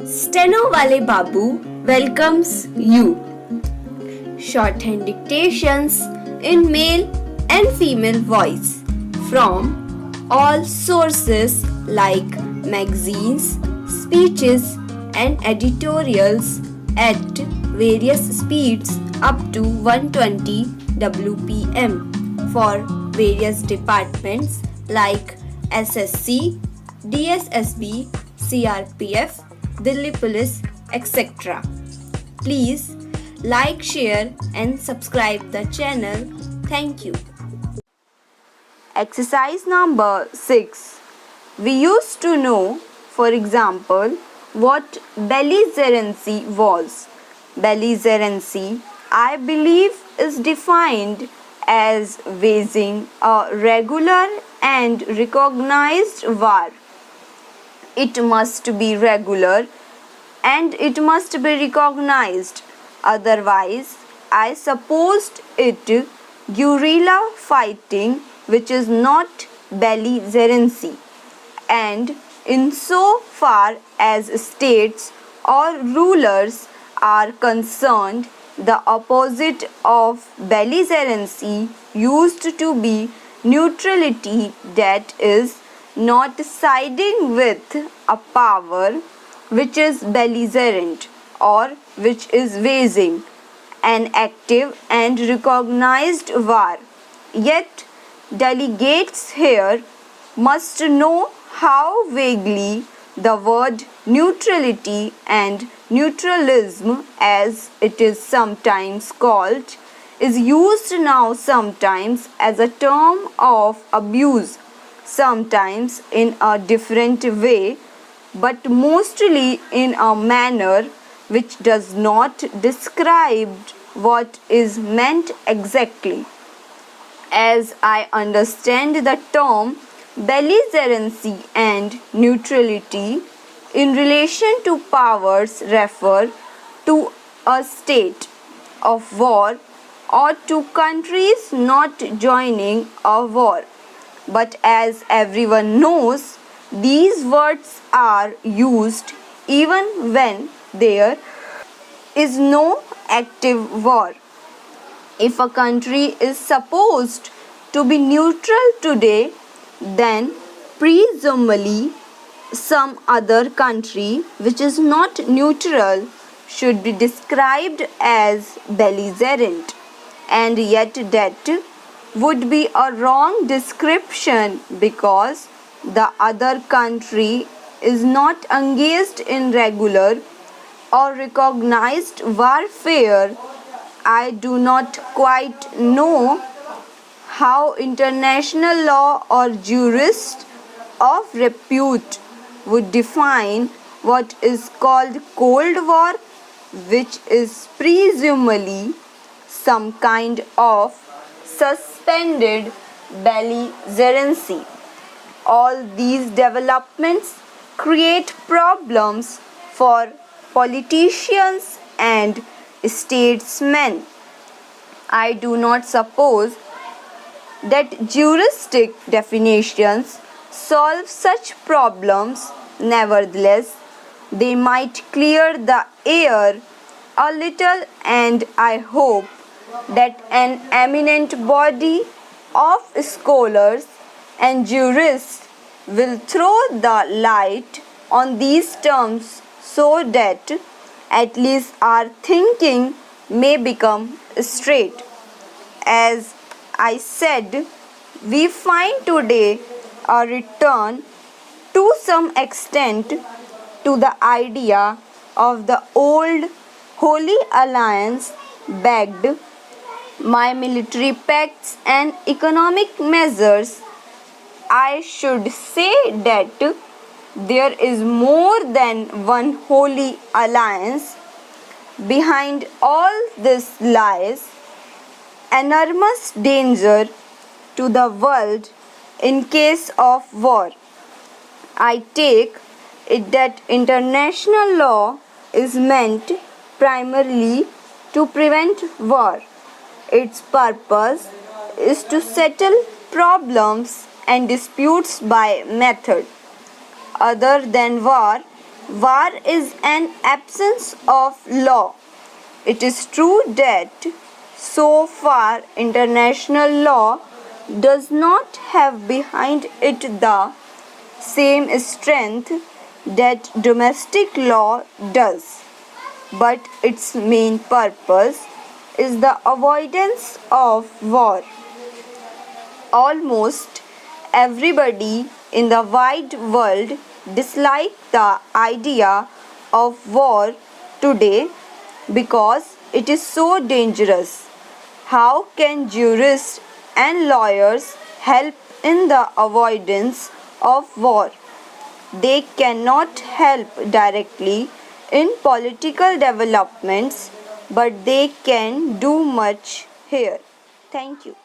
Stenowalebabu welcomes you. Shorthand dictations in male and female voice from all sources like magazines, speeches, and editorials at various speeds up to 120 WPM for various departments like SSC, DSSSB, CRPF, Delhi Police, etc. Please like, share and subscribe the channel. Thank you. Exercise number 6. We used to know, for example, what belligerency was. Belligerency, I believe, is defined as waging a regular and recognized war. It must be regular and it must be recognized. Otherwise, I supposed it guerrilla fighting, which is not belligerency. And in so far as states or rulers are concerned, the opposite of belligerency used to be neutrality, that is, not siding with a power which is belligerent or which is waging an active and recognized war. Yet delegates here must know how vaguely the word neutrality and neutralism, as it is sometimes called, is used now sometimes as a term of abuse, sometimes in a different way, but mostly in a manner which does not describe what is meant exactly. As I understand the term belligerency and neutrality in relation to powers refer to a state of war or to countries not joining a war. But as everyone knows, these words are used even when there is no active war. If a country is supposed to be neutral today, then presumably some other country which is not neutral should be described as belligerent, and yet that would be a wrong description because the other country is not engaged in regular or recognized warfare. I do not quite know how international law or jurists of repute would define what is called Cold War, which is presumably some kind of suspended belligerency. All these developments create problems for politicians and statesmen. I do not suppose that juristic definitions solve such problems. Nevertheless, they might clear the air a little, and I hope that an eminent body of scholars and jurists will throw the light on these terms so that at least our thinking may become straight. As I said, we find today a return to some extent to the idea of the old Holy Alliance backed by military pacts and economic measures. I should say that there is more than one holy alliance. Behind all this lies enormous danger to the world in case of war. I take it that international law is meant primarily to prevent war. Its purpose is to settle problems and disputes by method other than war, War is an absence of law. It is true that so far international law does not have behind it the same strength that domestic law does, but its main purpose is the avoidance of war. Almost everybody in the wide world dislikes the idea of war today because it is so dangerous. How can jurists and lawyers help in the avoidance of war? They cannot help directly in political developments, but they can do much here. Thank you.